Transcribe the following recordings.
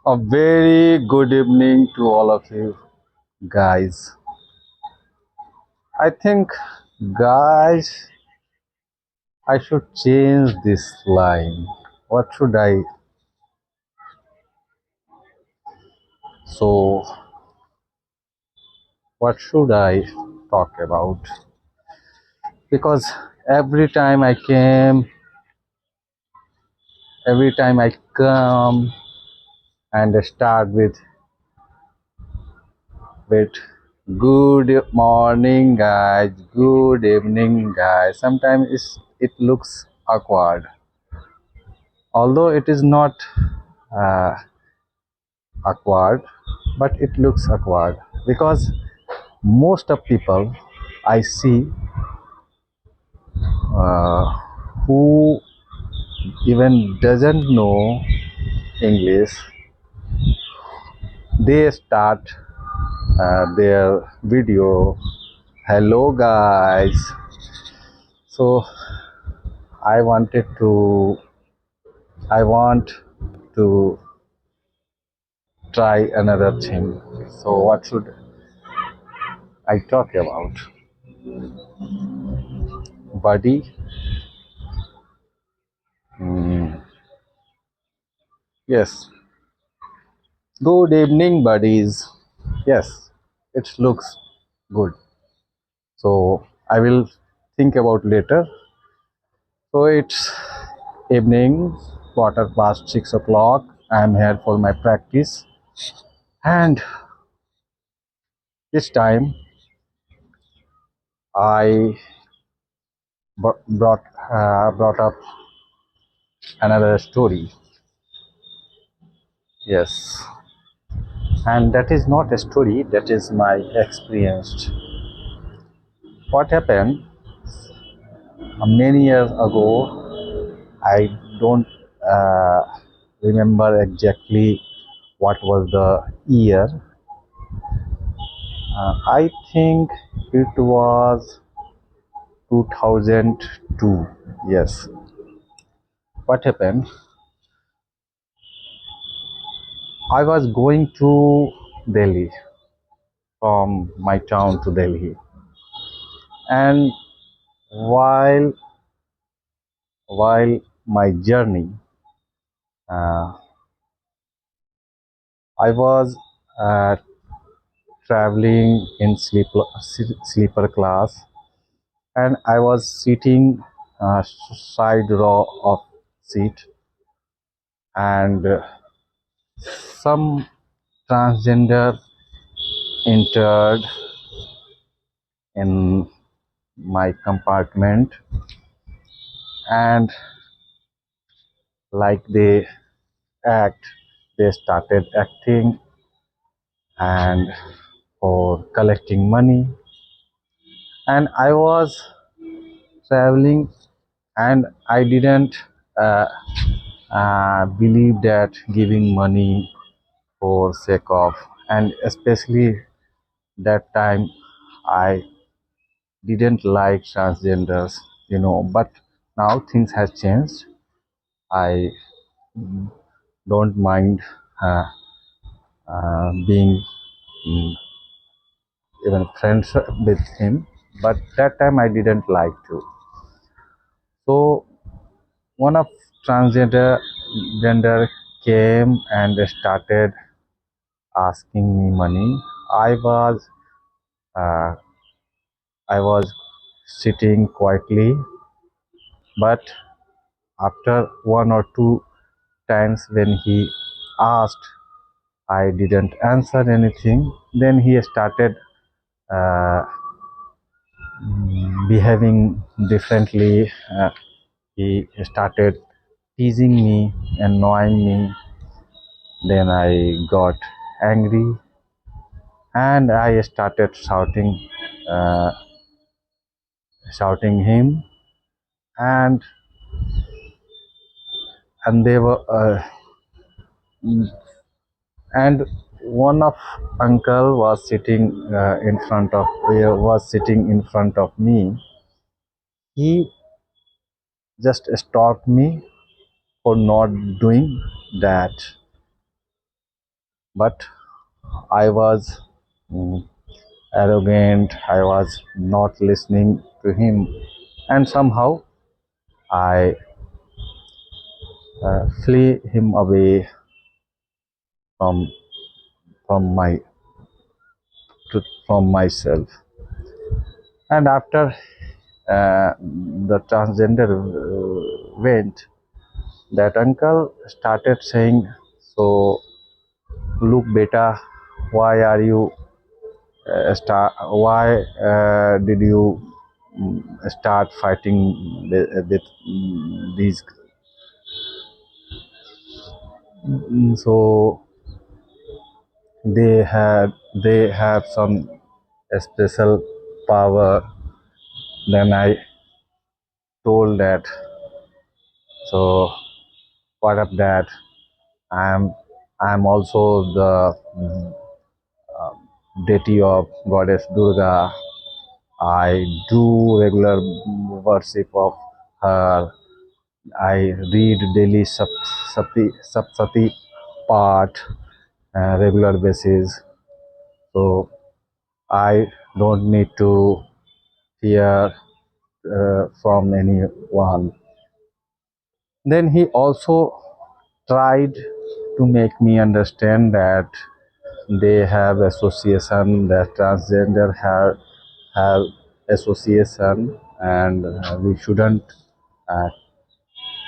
A very good evening to all of you guys. I think, guys, I should change this line. What should I? So, what should I talk about? Because every time I came, every time I come and start with good morning, guys. Good evening, guys. Sometimes it looks awkward, although it is not. Uh, Awkward, but it looks awkward because most of people I see uh, who even doesn't know English, they start their video, hello guys. So i wanted to I want to try another thing. So what should I talk about? Buddy. Mm, yes. Good evening, buddies. Yes, it looks good. So I will think about later. So it's evening, quarter past 6 o'clock. I am here for my practice, and this time I brought up another story. Yes, and that is not a story. That is my experience. What happened many years ago? I don't uh, remember exactly what was the year. I think it was 2002. Yes. What happened? I was going to Delhi, from my town to Delhi, and while while my journey, uh, I was uh, traveling in sleeper class, and I was sitting side row of seat, and some transgender entered in my compartment, and like act they started acting and for collecting money, and I was traveling, and I didn't uh, believe that giving money for sake of, and especially that time I didn't like transgenders, but now things has changed. I don't mind uh, being mm, even friends with him, but that time I didn't like to. So one of transgender gender came and started asking me money. Uh, I was sitting quietly, but after one or two times when he asked, I didn't answer anything. Then he started uh, behaving differently. He started teasing me, annoying me. Then I got angry, and I started uh, shouting him, and they were and one of uncle was sitting in front of me. He just stopped me for not doing that. but I was mm, arrogant. I was not listening to him, and somehow I flee him away from from my from myself. And after the transgender went, that uncle started saying, "So look, beta, why are you why did you start fighting with these?" So they have some special power. Then I told that, so what of that? I'm I'm also the deity of goddess Durga. I do regular worship of her. I read daily Sapsati part regular basis. So I don't need to fear from anyone. Then he also tried to make me understand that they have association, that transgender have association, and we shouldn't uh,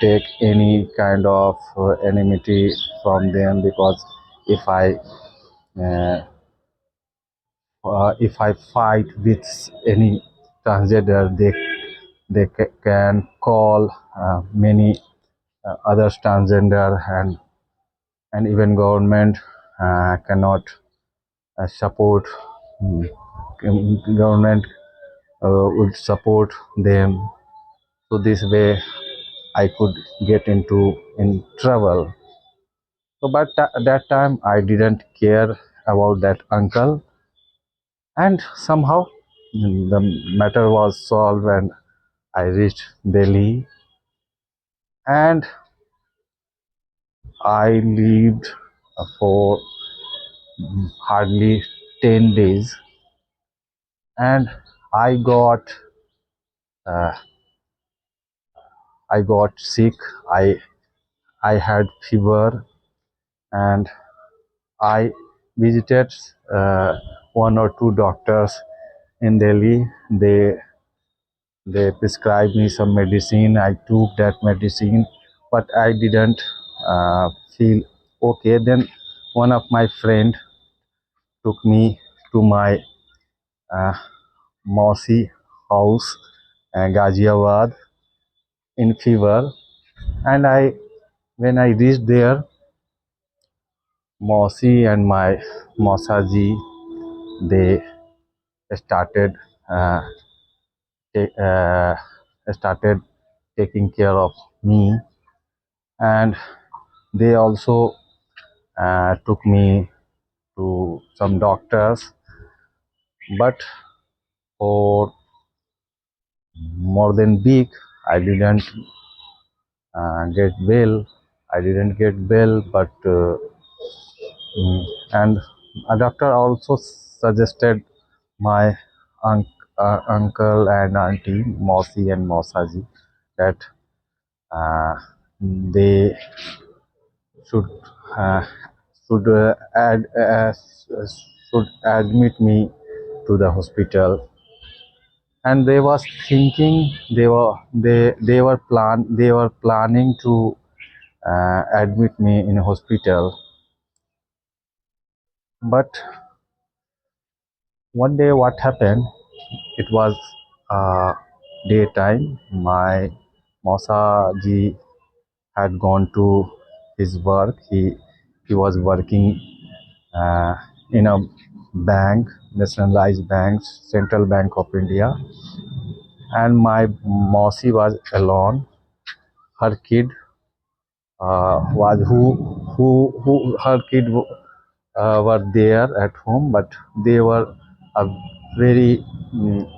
take any kind of enmity from them, because if I uh, if I fight with any transgender, they can call many other transgender, and even government cannot support. mm, Government would support them. So this way I could get into in trouble. So but that time I didn't care about that uncle, and somehow the matter was solved, and I reached Delhi, and I lived for hardly 10 days, and I got uh, I got sick. I had fever, and I visited one or two doctors in Delhi. They prescribed me some medicine. I took that medicine, but I didn't feel okay. Then one of my friend took me to my uh, Mausi house, Ghaziabad, in fever. And when I reached there, Mausi and my Mausaji, they started uh, ta- started taking care of me, and they also took me to some doctors, but for more than week I didn't get well. I didn't get well, but and a doctor also suggested my uncle and auntie, Mosi and Mosaji, that uh, they should uh, should should admit me to the hospital. And they was thinking, they were planning to admit me in a hospital. But one day what happened, it was uh, daytime. My Mosa had gone to his work. He was working uh, in a bank, nationalized bank, Central Bank of India, and my Mosi was alone. Her kid was who her kid were there at home, but they were very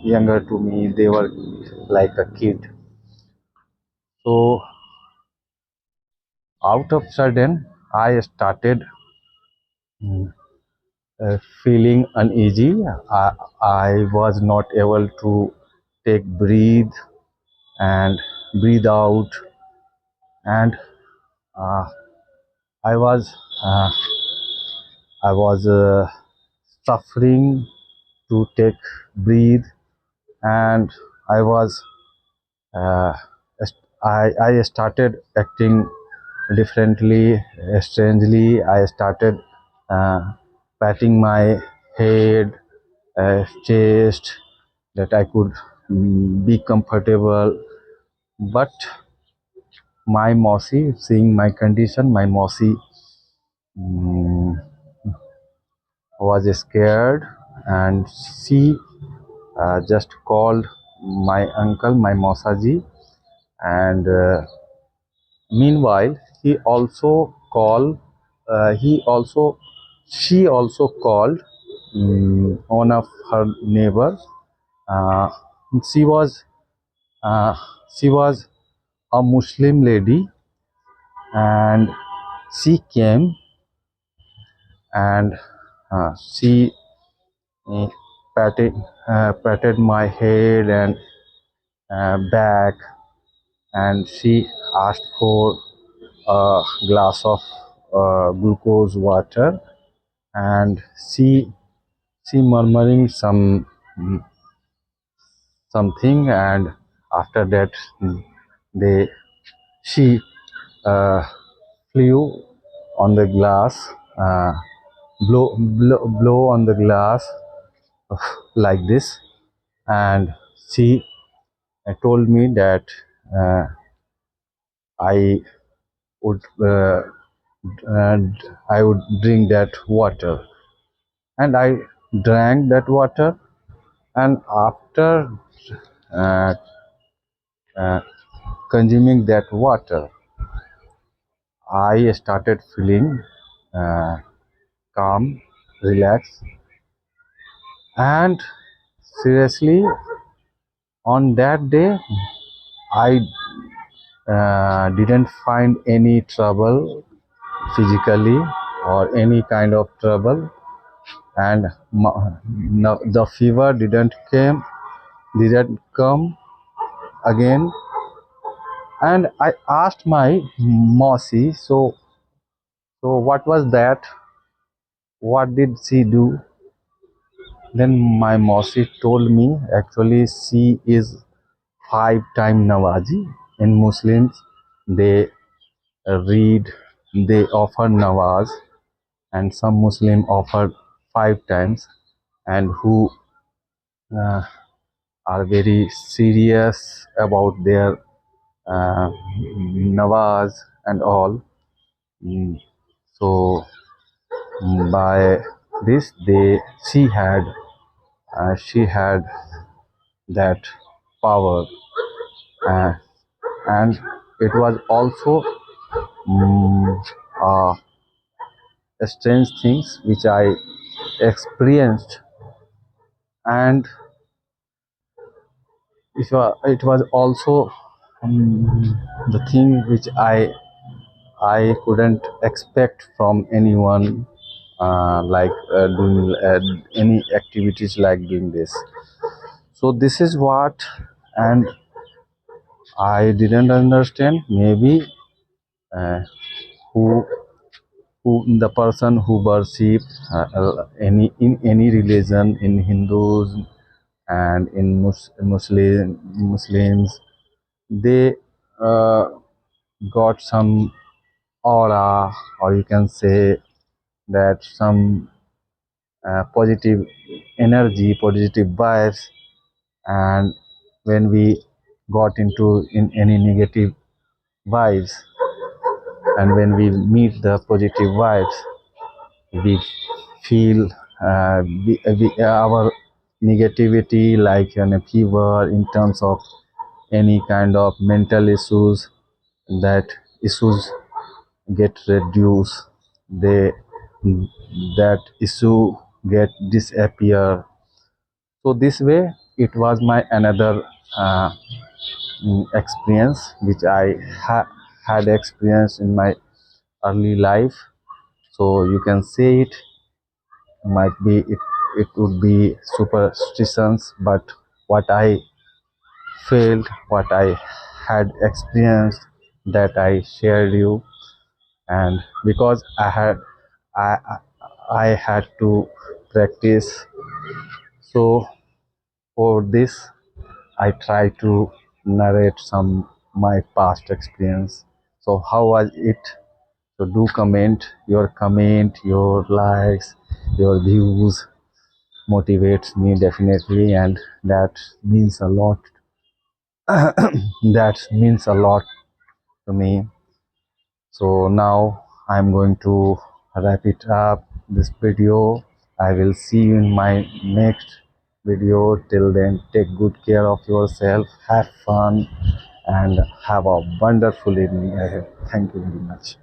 younger to me. They were like a kid. So out of sudden, I started mm, feeling uneasy. I was not able to take breathe and breathe out, and uh, I was uh, I was suffering to take breathe, and I was uh, I started acting differently, strangely. I started uh, patting my head, chest, that I could be comfortable. But my Mossy, seeing my condition, my Mossy mm, was scared, and she just called my uncle, my Mosaji, and meanwhile he also called. He also She also called one of her neighbors. Uh, she was uh, she was a Muslim lady, and she came, and she uh, patted patted my head and back, and she asked for a glass of glucose water, and she murmuring something, and after that they she uh, flew on the glass, uh, blow on the glass like this, and she told me that uh, I would and I would drink that water, and I drank that water, and after uh, uh, consuming that water, I started feeling uh, calm, relaxed, and seriously, on that day, I didn't find any trouble physically or any kind of trouble, and no, the fever didn't come again. And I asked my Mossy, so what was that? What did she do? Then my Mossy told me actually she is 5 time Nawazi. In Muslims, they read, they offer Nawaz, and some Muslim offer 5 times, and who uh, are very serious about their uh, Nawaz and all. Mm, So by this, she had that power, uh, and it was also mm, uh, strange things which I experienced, and it was also the thing which I couldn't expect from anyone, like doing any activities like doing this. So this is what, and I didn't understand. Maybe uh, who the person who worship any in any religion, in Hindus and in Muslims, they uh, got some aura, or you can say that some positive energy, positive vibes, and when we got into in any negative vibes, and when we meet the positive vibes, we feel our negativity, like a fever in terms of any kind of mental issues, that issues get reduced, they that issue get disappear. So this way, it was my another uh, experience which I had experienced in my early life. So you can say it, Might be it would be superstitions, but what I felt, what I had experienced, that I shared you. And because I I I had to practice, so for this I try to narrate some my past experience. So how was it? So do comment, your likes, your views motivates me definitely, and that means a lot. That means a lot to me. So now I'm going to wrap it up this video. I will see you in my next video. Till then, take good care of yourself, have fun, and have a wonderful evening ahead. Thank you very much.